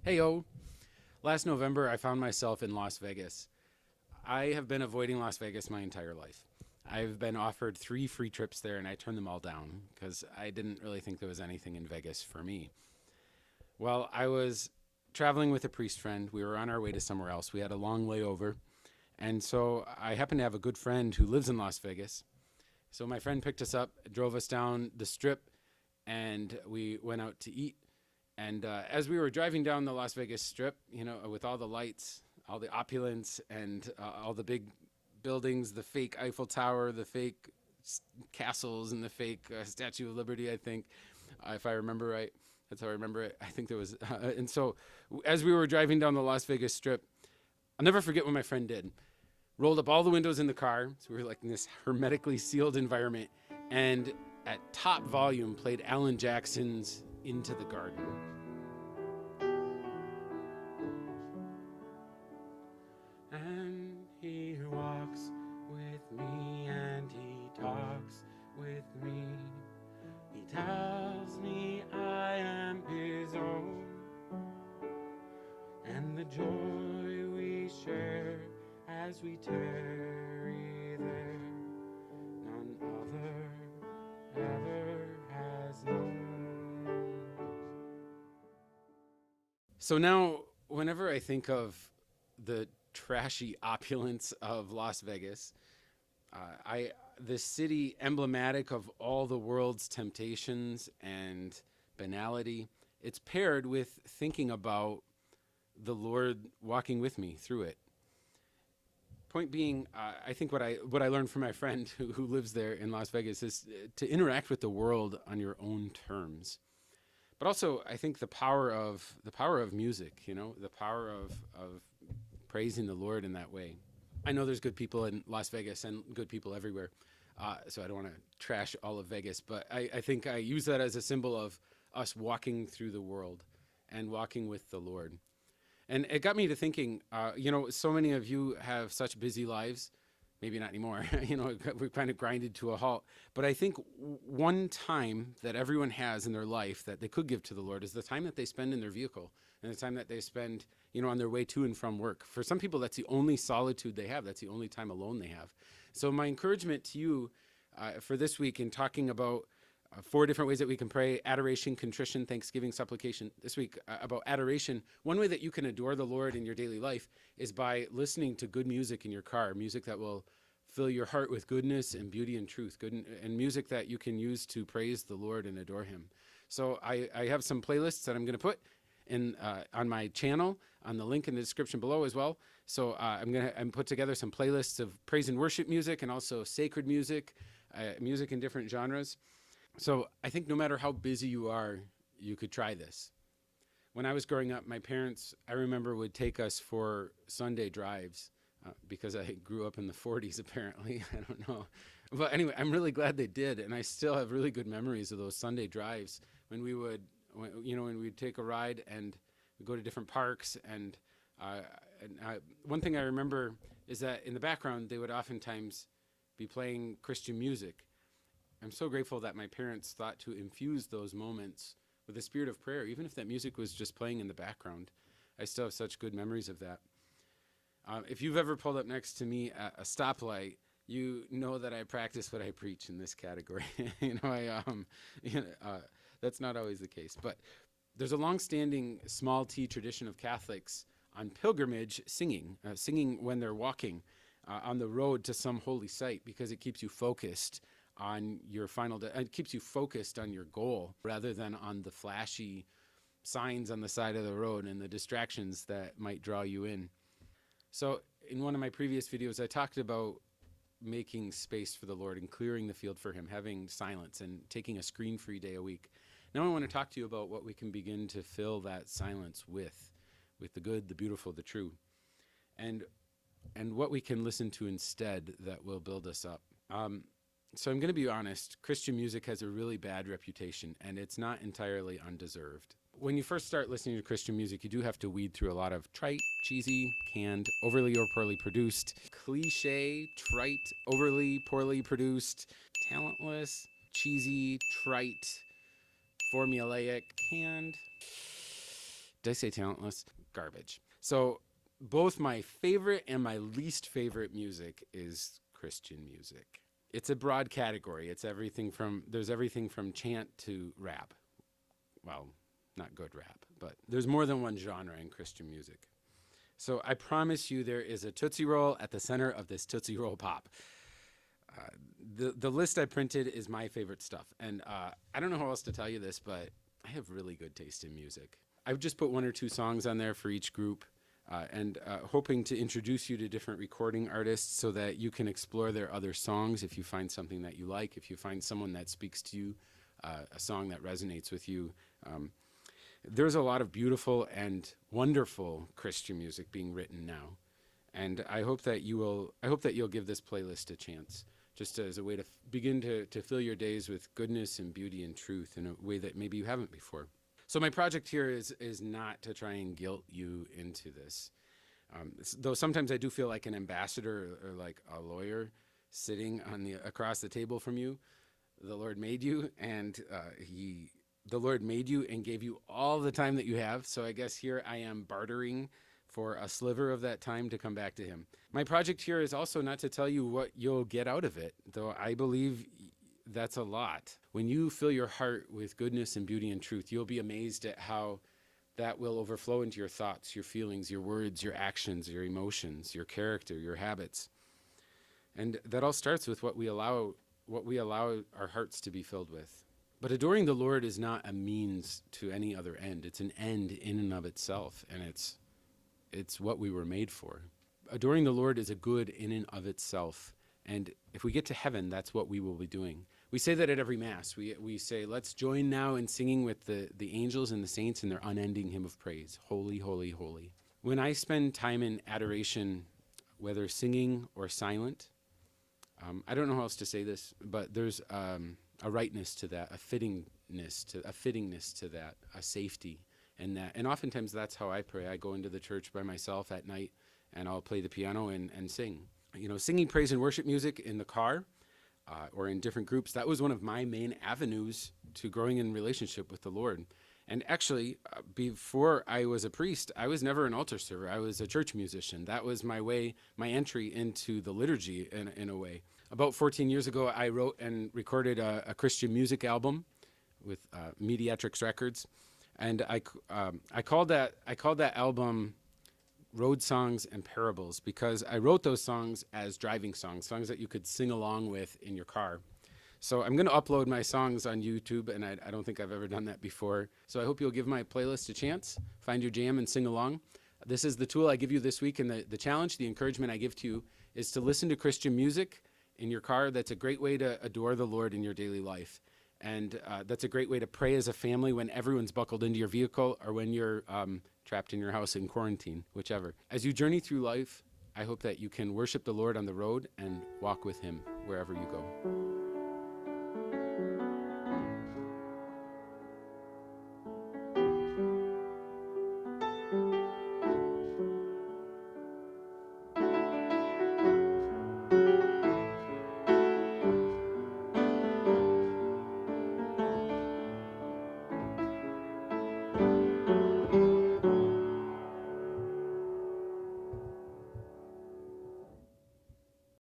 Heyo. Last November, I found myself in Las Vegas. I have been avoiding Las Vegas my entire life. I've been offered 3 free trips there, and I turned them all down because I didn't really think there was anything in Vegas for me. Well, I was traveling with a priest friend. We were on our way to somewhere else. We had a long layover. And so I happened to have a good friend who lives in Las Vegas. So my friend picked us up, drove us down the strip, and we went out to eat. And as we were driving down the Las Vegas Strip, with all the lights, all the opulence, and all the big buildings, the fake Eiffel Tower, the fake castles, and the fake Statue of Liberty, I think, if I remember right. That's how I remember it. I think there was. And so as we were driving down the Las Vegas Strip, I'll never forget what my friend did. Rolled up all the windows in the car. So we were like in this hermetically sealed environment. And at top volume played Alan Jackson's Into the Garden. And he walks with me and he talks with me. He tells me I am his own. And the joy we share as we tarry there, none other ever has known. So now, whenever I think of the trashy opulence of Las Vegas, the city emblematic of all the world's temptations and banality, it's paired with thinking about the Lord walking with me through it. Point being, I think what I learned from my friend who lives there in Las Vegas is to interact with the world on your own terms. But also, I think the power of music, the power of praising the Lord in that way. I know there's good people in Las Vegas and good people everywhere, so I don't want to trash all of Vegas, but I think I use that as a symbol of us walking through the world and walking with the Lord. And it got me to thinking, so many of you have such busy lives, maybe not anymore, we've kind of grinded to a halt. But I think one time that everyone has in their life that they could give to the Lord is the time that they spend in their vehicle and the time that they spend, on their way to and from work. For some people, that's the only solitude they have. That's the only time alone they have. So my encouragement to you for this week in talking about 4 different ways that we can pray: adoration, contrition, thanksgiving, supplication. This week about adoration. One way that you can adore the Lord in your daily life is by listening to good music in your car, music that will fill your heart with goodness and beauty and truth, and music that you can use to praise the Lord and adore him. So I have some playlists that I'm going to put in on my channel, on the link in the description below as well. So I'm put together some playlists of praise and worship music and also sacred music, music in different genres. So I think no matter how busy you are, you could try this. When I was growing up, my parents, I remember, would take us for Sunday drives because I grew up in the 40s, apparently. I don't know. But anyway, I'm really glad they did. And I still have really good memories of those Sunday drives when we would, when we'd take a ride and we'd go to different parks. And one thing I remember is that in the background, they would oftentimes be playing Christian music. I'm so grateful that my parents thought to infuse those moments with a spirit of prayer, even if that music was just playing in the background. I still have such good memories of that. If you've ever pulled up next to me at a stoplight, you know that I practice what I preach in this category. That's not always the case. But there's a long-standing small t tradition of Catholics on pilgrimage singing when they're walking on the road to some holy site, because it keeps you focused on your it keeps you focused on your goal rather than on the flashy signs on the side of the road and the distractions that might draw you in. So in one of my previous videos, I talked about making space for the Lord and clearing the field for him, having silence and taking a screen-free day a week. Now I want to talk to you about what we can begin to fill that silence with the good, the beautiful, the true, and what we can listen to instead that will build us up. So I'm going to be honest, Christian music has a really bad reputation, and it's not entirely undeserved. When you first start listening to Christian music, you do have to weed through a lot of trite, cheesy, canned, overly or poorly produced, cliche, trite, overly, poorly produced, talentless, cheesy, trite, formulaic, canned, Did I say talentless? Garbage. So both my favorite and my least favorite music is Christian music. It's a broad category. There's everything from chant to rap. Well, not good rap, but there's more than one genre in Christian music. So I promise you there is a Tootsie Roll at the center of this Tootsie Roll Pop. The list I printed is my favorite stuff. And I don't know how else to tell you this, but I have really good taste in music. I've just put one or two songs on there for each group, and hoping to introduce you to different recording artists so that you can explore their other songs if you find something that you like, if you find someone that speaks to you, a song that resonates with you. There's a lot of beautiful and wonderful Christian music being written now. And I hope that you'll give this playlist a chance, just as a way to begin to fill your days with goodness and beauty and truth in a way that maybe you haven't before. So my project here is not to try and guilt you into this. Though sometimes I do feel like an ambassador or like a lawyer sitting across the table from you. The Lord made you, and the Lord made you and gave you all the time that you have. So I guess here I am bartering for a sliver of that time to come back to him. My project here is also not to tell you what you'll get out of it, though I believe that's a lot. When you fill your heart with goodness and beauty and truth, you'll be amazed at how that will overflow into your thoughts, your feelings, your words, your actions, your emotions, your character, your habits. And that all starts with what we allow our hearts to be filled with. But adoring the Lord is not a means to any other end. It's an end in and of itself, and it's what we were made for. Adoring the Lord is a good in and of itself, and if we get to heaven, that's what we will be doing. We say that at every Mass. We say, let's join now in singing with the angels and the saints in their unending hymn of praise. Holy, holy, holy. When I spend time in adoration, whether singing or silent, I don't know how else to say this, but there's a rightness to that, a fittingness to that, a safety in that. And oftentimes that's how I pray. I go into the church by myself at night, and I'll play the piano and sing. Singing praise and worship music in the car or in different groups, that was one of my main avenues to growing in relationship with the Lord. And actually, before I was a priest, I was never an altar server. I was a church musician. That was my entry into the liturgy in a way. About 14 years ago, I wrote and recorded a Christian music album with Mediatrix Records, and I called that album Road Songs and Parables, because I wrote those songs as driving songs that you could sing along with in your car. So I'm going to upload my songs on YouTube, and I don't think I've ever done that before. So I hope you'll give my playlist a chance, find your jam and sing along. This is the tool I give you this week, and the challenge, the encouragement I give to you is to listen to Christian music in your car. That's a great way to adore the Lord in your daily life. And that's a great way to pray as a family when everyone's buckled into your vehicle, or when you're trapped in your house in quarantine, whichever. As you journey through life, I hope that you can worship the Lord on the road and walk with him wherever you go.